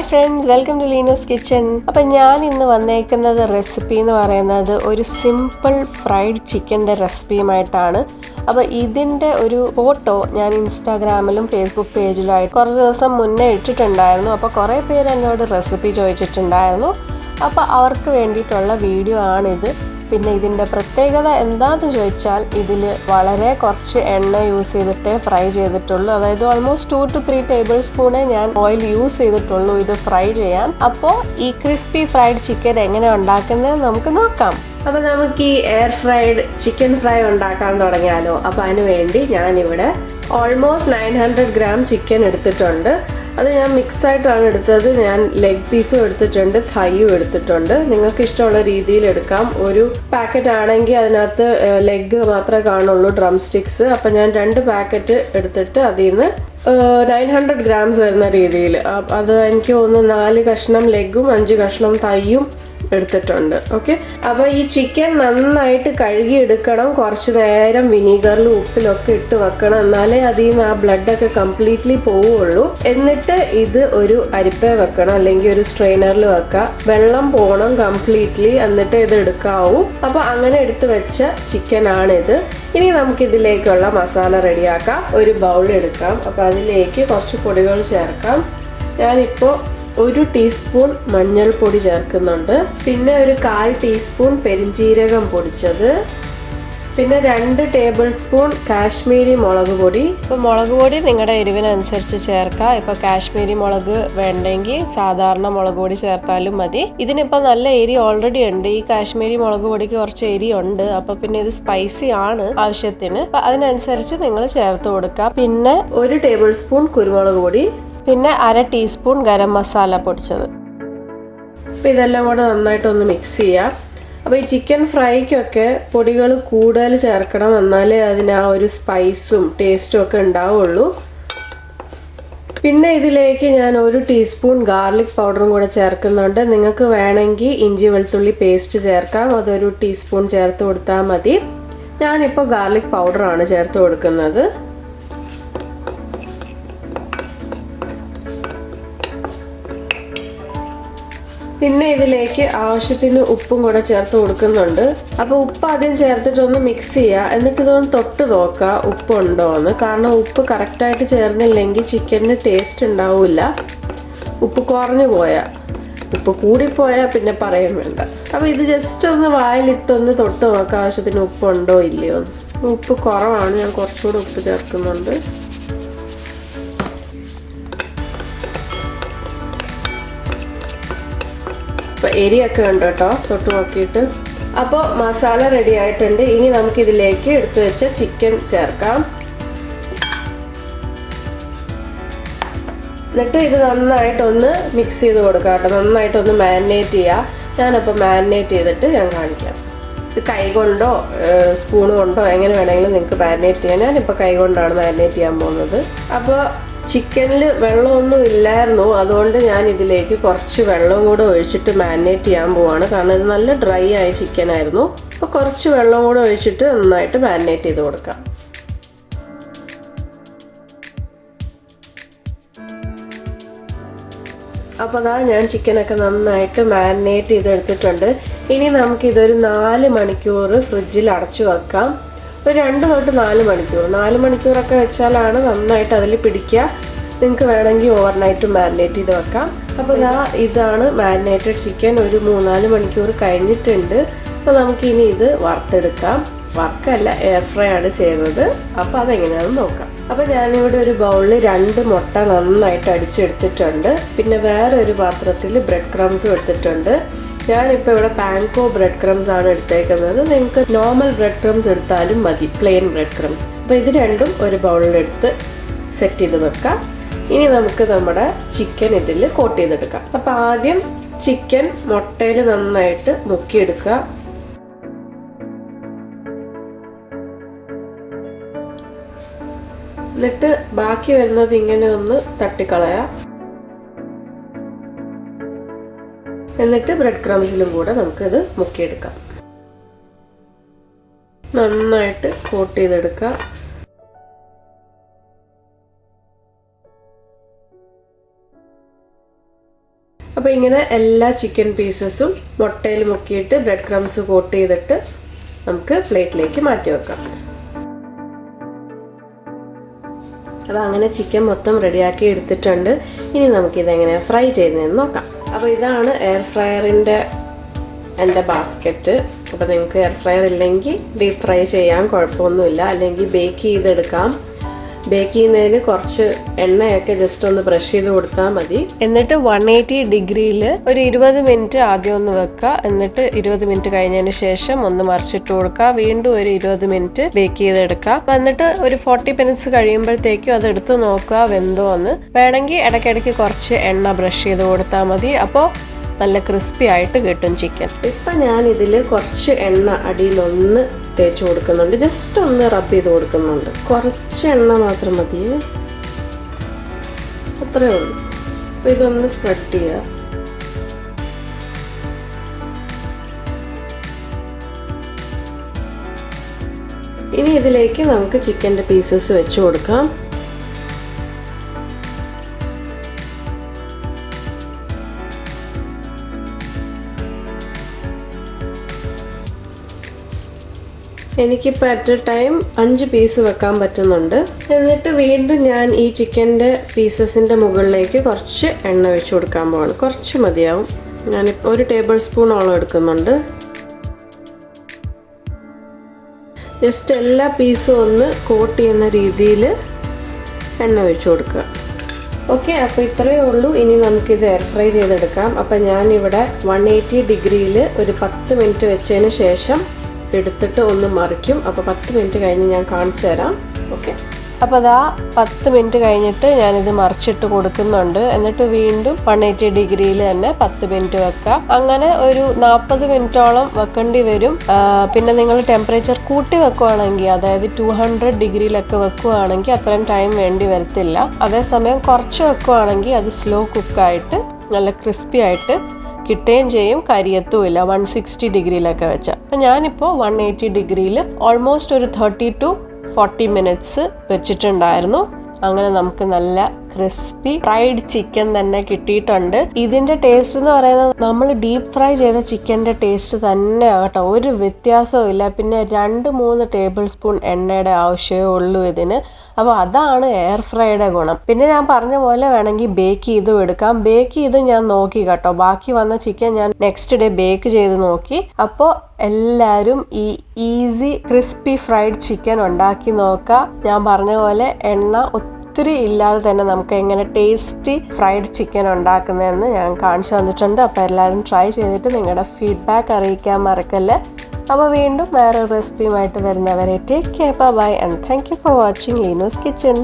Hi friends, welcome to Leenu's kitchen. Appam ഞാൻ ഇന്ന് വന്നേക്കുന്നത് റെസിപ്പി എന്ന് പറയുന്നത് ഒരു സിമ്പിൾ ഫ്രൈഡ് ചിക്കൻ്റെ റെസിപ്പിയുമായിട്ടാണ്. അപ്പോൾ ഇതിൻ്റെ ഒരു ഫോട്ടോ ഞാൻ ഇൻസ്റ്റാഗ്രാമിലും ഫേസ്ബുക്ക് പേജിലുമായിട്ട് കുറച്ച് ദിവസം മുന്നേ ഇട്ടിട്ടുണ്ടായിരുന്നു. അപ്പോൾ കുറേ പേര് എന്നോട് റെസിപ്പി ചോദിച്ചിട്ടുണ്ടായിരുന്നു. അപ്പോൾ അവർക്ക് വേണ്ടിയിട്ടുള്ള വീഡിയോ ആണിത്. പിന്നെ ഇതിൻ്റെ പ്രത്യേകത എന്താണെന്ന് ചോദിച്ചാൽ ഇതിൽ വളരെ കുറച്ച് എണ്ണ യൂസ് ചെയ്തിട്ടേ ഫ്രൈ ചെയ്തിട്ടുള്ളൂ. അതായത് ഓൾമോസ്റ്റ് 2 to 3 ടേബിൾ സ്പൂണേ ഞാൻ ഓയിൽ യൂസ് ചെയ്തിട്ടുള്ളൂ ഇത് ഫ്രൈ ചെയ്യാൻ. അപ്പോൾ ഈ ക്രിസ്പി ഫ്രൈഡ് ചിക്കൻ എങ്ങനെ ഉണ്ടാക്കുന്നത് നമുക്ക് നോക്കാം. അപ്പോൾ നമുക്ക് ഈ എയർ ഫ്രൈഡ് ചിക്കൻ ഫ്രൈ ഉണ്ടാക്കാൻ തുടങ്ങിയാലോ. അപ്പോൾ അതിന് വേണ്ടി ഞാനിവിടെ ഓൾമോസ്റ്റ് 900 ഗ്രാം ചിക്കൻ എടുത്തിട്ടുണ്ട്. അത് ഞാൻ മിക്സായിട്ടാണ് എടുത്തത്. ഞാൻ ലെഗ് പീസും എടുത്തിട്ടുണ്ട്, തൈയും എടുത്തിട്ടുണ്ട്. നിങ്ങൾക്ക് ഇഷ്ടമുള്ള രീതിയിൽ എടുക്കാം. ഒരു പാക്കറ്റ് ആണെങ്കിൽ അതിനകത്ത് ലെഗ് മാത്രമേ കാണുള്ളൂ, ഡ്രം സ്റ്റിക്സ്. അപ്പം ഞാൻ 2 പാക്കറ്റ് എടുത്തിട്ട് അതിൽ നിന്ന് 900 ഗ്രാംസ് വരുന്ന രീതിയിൽ അത് എനിക്ക് തോന്നുന്നു 4 കഷ്ണം ലെഗും 5 കഷ്ണം തൈയും എടുത്തിട്ടുണ്ട്. ഓക്കെ, അപ്പോൾ ഈ ചിക്കൻ നന്നായിട്ട് കഴുകി എടുക്കണം. കുറച്ച് നേരം വിനീഗറിലും ഉപ്പിലൊക്കെ ഇട്ട് വെക്കണം, എന്നാലേ അതിൽ നിന്ന് ആ ബ്ലഡൊക്കെ കംപ്ലീറ്റ്ലി പോവുള്ളൂ. എന്നിട്ട് ഇത് ഒരു അരിപ്പ വെക്കണം, അല്ലെങ്കിൽ ഒരു സ്ട്രെയിനറിൽ വെക്കുക. വെള്ളം പോകണം കംപ്ലീറ്റ്ലി, എന്നിട്ട് ഇത് എടുക്കാവൂ. അപ്പോൾ അങ്ങനെ എടുത്ത് വെച്ച ചിക്കൻ ആണിത്. ഇനി നമുക്കിതിലേക്കുള്ള മസാല റെഡിയാക്കാം. ഒരു ബൗൾ എടുക്കാം. അപ്പോൾ അതിലേക്ക് കുറച്ച് പൊടികൾ ചേർക്കാം. ഞാനിപ്പോൾ 1 ടീസ്പൂൺ മഞ്ഞൾപ്പൊടി ചേർക്കുന്നുണ്ട്. പിന്നെ ഒരു 1/4 ടീസ്പൂൺ പെരിഞ്ജീരകം പൊടിച്ചത്. പിന്നെ 2 ടേബിൾ സ്പൂൺ കാശ്മീരി മുളക് പൊടി. ഇപ്പോൾ മുളക് പൊടി നിങ്ങളുടെ എരിവിനനുസരിച്ച് ചേർക്കാം. ഇപ്പോൾ കാശ്മീരി മുളക് വേണ്ടെങ്കിൽ സാധാരണ മുളക് പൊടി ചേർത്താലും മതി. ഇതിനിപ്പോൾ നല്ല എരി ഓൾറെഡി ഉണ്ട്. ഈ കാശ്മീരി മുളക് പൊടിക്ക് കുറച്ച് എരി ഉണ്ട്. അപ്പോൾ പിന്നെ ഇത് സ്പൈസി ആണ് ആവശ്യത്തിന്. അപ്പോൾ അതിനനുസരിച്ച് നിങ്ങൾ ചേർത്ത് കൊടുക്കുക. പിന്നെ 1 ടേബിൾ സ്പൂൺ കുരുമുളക് പൊടി, പിന്നെ 1/2 ടീസ്പൂൺ ഗരം മസാല പൊടിച്ചത്. അപ്പോൾ ഇതെല്ലാം കൂടെ നന്നായിട്ടൊന്ന് മിക്സ് ചെയ്യാം. അപ്പോൾ ഈ ചിക്കൻ ഫ്രൈക്കൊക്കെ പൊടികൾ കൂടുതൽ ചേർക്കണം, എന്നാലേ അതിന് ആ ഒരു സ്പൈസും ടേസ്റ്റും ഒക്കെ ഉണ്ടാവുള്ളൂ. പിന്നെ ഇതിലേക്ക് ഞാൻ 1 ടീസ്പൂൺ ഗാർലിക് പൗഡറും കൂടെ ചേർക്കുന്നുണ്ട്. നിങ്ങൾക്ക് വേണമെങ്കിൽ ഇഞ്ചി വെളുത്തുള്ളി പേസ്റ്റ് ചേർക്കാം. അതൊരു ടീസ്പൂൺ ചേർത്ത് കൊടുത്താൽ മതി. ഞാനിപ്പോൾ ഗാർലിക് പൗഡറാണ് ചേർത്ത് കൊടുക്കുന്നത്. പിന്നെ ഇതിലേക്ക് ആവശ്യത്തിന് ഉപ്പും കൂടെ ചേർത്ത് കൊടുക്കുന്നുണ്ട്. അപ്പോൾ ഉപ്പ് ആദ്യം ചേർത്തിട്ടൊന്ന് മിക്സ് ചെയ്യുക. എന്നിട്ട് ഇതൊന്ന് തൊട്ട് നോക്കുക ഉപ്പുണ്ടോ എന്ന്. കാരണം ഉപ്പ് കറക്റ്റായിട്ട് ചേർന്നില്ലെങ്കിൽ ചിക്കനിന് ടേസ്റ്റ് ഉണ്ടാവില്ല. ഉപ്പ് കുറഞ്ഞു പോയാൽ, ഉപ്പ് കൂടിപ്പോയാൽ പിന്നെ പറയാൻ വേണ്ട. അപ്പോൾ ഇത് ജസ്റ്റ് ഒന്ന് വായിലിട്ടൊന്ന് തൊട്ട് നോക്കുക ആവശ്യത്തിന് ഉപ്പുണ്ടോ ഇല്ലയോ എന്ന്. ഉപ്പ് കുറവാണ്, ഞാൻ കുറച്ചുകൂടെ ഉപ്പ് ചേർക്കുന്നുണ്ട്. അപ്പോൾ എരിയൊക്കെ ഉണ്ട് കേട്ടോ, തൊട്ട് നോക്കിയിട്ട്. അപ്പോൾ മസാല റെഡി ആയിട്ടുണ്ട്. ഇനി നമുക്കിതിലേക്ക് എടുത്തു വെച്ച ചിക്കൻ ചേർക്കാം. എന്നിട്ട് ഇത് നന്നായിട്ടൊന്ന് മിക്സ് ചെയ്ത് കൊടുക്കാം കേട്ടോ. നന്നായിട്ടൊന്ന് മാരിനേറ്റ് ചെയ്യുക. ഞാനപ്പോൾ മാരിനേറ്റ് ചെയ്തിട്ട് ഞാൻ കാണിക്കാം. ഇത് കൈ കൊണ്ടോ സ്പൂൺ കൊണ്ടോ എങ്ങനെ വേണമെങ്കിലും നിങ്ങൾക്ക് മാരിനേറ്റ് ചെയ്യാം. ഞാനിപ്പോൾ കൈ കൊണ്ടാണ് മാരിനേറ്റ് ചെയ്യാൻ പോകുന്നത്. അപ്പോൾ ചിക്കനിൽ വെള്ളമൊന്നും ഇല്ലായിരുന്നു, അതുകൊണ്ട് ഞാൻ ഇതിലേക്ക് കുറച്ച് വെള്ളം കൂടെ ഒഴിച്ചിട്ട് മാരിനേറ്റ് ചെയ്യാൻ പോവാണ്. കാരണം ഇത് നല്ല ഡ്രൈ ആയ ചിക്കൻ ആയിരുന്നു. അപ്പോൾ കുറച്ച് വെള്ളം കൂടെ ഒഴിച്ചിട്ട് നന്നായിട്ട് മാരിനേറ്റ് ചെയ്ത് കൊടുക്കാം. അപ്പോൾ അതാ ഞാൻ ചിക്കനൊക്കെ നന്നായിട്ട് മാരിനേറ്റ് ചെയ്തെടുത്തിട്ടുണ്ട്. ഇനി നമുക്കിതൊരു 4 മണിക്കൂർ ഫ്രിഡ്ജിൽ അടച്ചു വെക്കാം. ഒരു 2 തൊട്ട് 4 മണിക്കൂർ. 4 മണിക്കൂറൊക്കെ വെച്ചാലാണ് നന്നായിട്ട് അതിൽ പിടിക്കുക. നിങ്ങൾക്ക് വേണമെങ്കിൽ ഓവർനൈറ്റ് മാരിനേറ്റ് ചെയ്ത് വെക്കാം. അപ്പോൾ ഇതാണ് മാരിനേറ്റഡ് ചിക്കൻ. ഒരു 3-4 മണിക്കൂർ കഴിഞ്ഞിട്ടുണ്ട്. അപ്പോൾ നമുക്കിനി ഇത് വറുത്തെടുക്കാം. വറുക്കല്ല, എയർ ഫ്രൈ ആണ് ചെയ്യുന്നത്. അപ്പോൾ അതെങ്ങനെയാണെന്ന് നോക്കാം. അപ്പോൾ ഞാനിവിടെ ഒരു ബൗളിൽ 2 മുട്ട നന്നായിട്ട് അടിച്ചെടുത്തിട്ടുണ്ട്. പിന്നെ വേറെ ഒരു പാത്രത്തിൽ ബ്രെഡ് ക്രംസും എടുത്തിട്ടുണ്ട്. ഞാനിപ്പോൾ ഇവിടെ പാൻകോ ബ്രെഡ് ക്രംസ് ആണ് എടുത്തേക്കുന്നത്. നിങ്ങൾക്ക് നോർമൽ ബ്രെഡ് ക്രംസ് എടുത്താലും മതി, പ്ലെയിൻ ബ്രെഡ് ക്രംസ്. അപ്പോൾ ഇത് രണ്ടും ഒരു ബൗളിലെടുത്ത് സെറ്റ് ചെയ്ത് വെക്കാം. ഇനി നമുക്ക് നമ്മുടെ ചിക്കൻ ഇതിൽ കോട്ട് ചെയ്തെടുക്കാം. അപ്പോൾ ആദ്യം ചിക്കൻ മുട്ടയിൽ നന്നായിട്ട് മുക്കിയെടുക്കുക. എന്നിട്ട് ബാക്കി വരുന്നത് ഇങ്ങനെ ഒന്ന് തട്ടിക്കളയാം. എന്നിട്ട് ബ്രെഡ് ക്രംസിലും കൂടെ നമുക്കിത് മുക്കിയെടുക്കാം. നന്നായിട്ട് കോട്ട് ചെയ്തെടുക്കാം. അപ്പോൾ ഇങ്ങനെ എല്ലാ ചിക്കൻ പീസസും മുട്ടയിൽ മുക്കിയിട്ട് ബ്രെഡ് ക്രംസ് കോട്ട് ചെയ്തിട്ട് നമുക്ക് പ്ലേറ്റിലേക്ക് മാറ്റി വെക്കാം. അപ്പോൾ അങ്ങനെ ചിക്കൻ മൊത്തം റെഡിയാക്കി എടുത്തിട്ടുണ്ട്. ഇനി നമുക്കിതെങ്ങനെ ഫ്രൈ ചെയ്യുന്നതെന്ന് നോക്കാം. അപ്പോൾ ഇതാണ് എയർ ഫ്രയറിൻ്റെ എൻ്റെ ബാസ്ക്കറ്റ്. അപ്പോൾ നിങ്ങൾക്ക് എയർ ഫ്രയർ ഇല്ലെങ്കിൽ ഡീപ് ഫ്രൈ ചെയ്യാൻ കുഴപ്പമൊന്നുമില്ല, അല്ലെങ്കിൽ ബേക്ക് ചെയ്തെടുക്കാം. ബേക്ക് ചെയ്യുന്നതിന് കുറച്ച് എണ്ണയൊക്കെ ജസ്റ്റ് ഒന്ന് ബ്രഷ് ചെയ്ത് കൊടുത്താൽ മതി. എന്നിട്ട് 180 ഡിഗ്രിയിൽ ഒരു 20 മിനിറ്റ് ആദ്യം ഒന്ന് വെക്കുക. എന്നിട്ട് 20 മിനിറ്റ് കഴിഞ്ഞതിന് ശേഷം ഒന്ന് മറിച്ചിട്ട് കൊടുക്കുക. വീണ്ടും ഒരു 20 മിനിറ്റ് ബേക്ക് ചെയ്തെടുക്കുക. എന്നിട്ട് ഒരു 40 മിനിറ്റ്സ് കഴിയുമ്പോഴത്തേക്കും അത് എടുത്ത് നോക്കുക വെന്തോ എന്ന്. വേണമെങ്കിൽ ഇടയ്ക്കിടയ്ക്ക് കുറച്ച് എണ്ണ ബ്രഷ് ചെയ്ത് കൊടുത്താൽ മതി. അപ്പോൾ നല്ല ക്രിസ്പി ആയിട്ട് കിട്ടും ചിക്കൻ. ഇപ്പം ഞാൻ ഇതിൽ കുറച്ച് എണ്ണ അടിയിലൊന്ന് തേച്ച് കൊടുക്കുന്നുണ്ട്, ജസ്റ്റ് ഒന്ന് റബ്ബ് ചെയ്ത് കൊടുക്കുന്നുണ്ട്. കുറച്ച് എണ്ണ മാത്രം മതി, അത്രയേ ഉള്ളൂ. അപ്പോൾ ഇതൊന്ന് സ്പ്രെഡ് ചെയ്യുക. ഇനി ഇതിലേക്ക് നമുക്ക് ചിക്കൻ്റെ പീസസ് വെച്ച് കൊടുക്കാം. എനിക്കിപ്പോൾ അറ്റ് എ ടൈം 5 പീസ് വെക്കാൻ പറ്റുന്നുണ്ട്. എന്നിട്ട് വീണ്ടും ഞാൻ ഈ ചിക്കൻ്റെ പീസസിൻ്റെ മുകളിലേക്ക് കുറച്ച് എണ്ണ വെച്ച് കൊടുക്കാൻ പോവാണ്. കുറച്ച് മതിയാവും. ഞാനിപ്പോൾ 1 ടേബിൾ സ്പൂണോളം എടുക്കുന്നുണ്ട്. ജസ്റ്റ് എല്ലാ പീസും ഒന്ന് കോട്ട് ചെയ്യുന്ന രീതിയിൽ എണ്ണ ഒഴിച്ചു കൊടുക്കുക. ഓക്കെ, അപ്പോൾ ഇത്രയേ ഉള്ളൂ. ഇനി നമുക്കിത് എയർ ഫ്രൈ ചെയ്തെടുക്കാം. അപ്പോൾ ഞാനിവിടെ 180 ഡിഗ്രിയിൽ ഒരു 10 മിനിറ്റ് വെച്ചതിന് ശേഷം എടുത്തിട്ട് ഒന്ന് മറിക്കും. അപ്പോൾ 10 മിനിറ്റ് കഴിഞ്ഞ് ഞാൻ കാണിച്ചു തരാം. ഓക്കെ, അപ്പോൾ അതാ 10 മിനിറ്റ് കഴിഞ്ഞിട്ട് ഞാനിത് മറിച്ചിട്ട് കൊടുക്കുന്നുണ്ട്. എന്നിട്ട് വീണ്ടും 180 ഡിഗ്രിയിൽ തന്നെ 10 മിനിറ്റ് വെക്കുക. അങ്ങനെ ഒരു 40 മിനിറ്റോളം വെക്കേണ്ടി വരും. പിന്നെ നിങ്ങൾ ടെമ്പറേച്ചർ കൂട്ടി വെക്കുവാണെങ്കിൽ, അതായത് 200 ഡിഗ്രിയിലൊക്കെ വെക്കുവാണെങ്കിൽ അത്രയും ടൈം വേണ്ടി വരത്തില്ല. അതേസമയം കുറച്ച് വെക്കുവാണെങ്കിൽ അത് സ്ലോ കുക്കായിട്ട് നല്ല ക്രിസ്പി ആയിട്ട് കിട്ടുകയും ചെയ്യും, കരിയത്തുമില്ല 160 ഡിഗ്രിയിലൊക്കെ വെച്ചാൽ. അപ്പം ഞാനിപ്പോൾ 180 ഡിഗ്രിയിൽ ഓൾമോസ്റ്റ് ഒരു 30 to 40 മിനിറ്റ്സ് വെച്ചിട്ടുണ്ടായിരുന്നു. അങ്ങനെ നമുക്ക് നല്ല ക്രിസ്പി ഫ്രൈഡ് ചിക്കൻ തന്നെ കിട്ടിയിട്ടുണ്ട്. ഇതിൻ്റെ ടേസ്റ്റ് എന്ന് പറയുന്നത് നമ്മൾ ഡീപ്പ് ഫ്രൈ ചെയ്ത ചിക്കൻ്റെ ടേസ്റ്റ് തന്നെയാണ് കേട്ടോ, ഒരു വ്യത്യാസവും ഇല്ല. പിന്നെ 2-3 ടേബിൾ സ്പൂൺ എണ്ണയുടെ ആവശ്യമേ ഉള്ളൂ ഇതിന്. അപ്പോൾ അതാണ് എയർ ഫ്രൈയുടെ ഗുണം. പിന്നെ ഞാൻ പറഞ്ഞ പോലെ വേണമെങ്കിൽ ബേക്ക് ചെയ്തും എടുക്കാം. ബേക്ക് ചെയ്ത് ഞാൻ നോക്കി കേട്ടോ, ബാക്കി വന്ന ചിക്കൻ ഞാൻ നെക്സ്റ്റ് ഡേ ബേക്ക് ചെയ്ത് നോക്കി. അപ്പോൾ എല്ലാവരും ഈ ഈസി ക്രിസ്പി ഫ്രൈഡ് ചിക്കൻ ഉണ്ടാക്കി നോക്കുക. ഞാൻ പറഞ്ഞ പോലെ എണ്ണ ഒത്തിരി ഇല്ലാതെ തന്നെ നമുക്ക് എങ്ങനെ ടേസ്റ്റി ഫ്രൈഡ് ചിക്കൻ ഉണ്ടാക്കുന്നതെന്ന് ഞാൻ കാണിച്ചു തന്നിട്ടുണ്ട്. അപ്പോൾ എല്ലാവരും ട്രൈ ചെയ്തിട്ട് നിങ്ങളുടെ ഫീഡ്ബാക്ക് അറിയിക്കാൻ മറക്കല്ലേ. അപ്പോൾ വീണ്ടും വേറെ റെസിപ്പിയുമായിട്ട് വരുന്നവരെ take care, bye and thank you for watching Leenu's kitchen.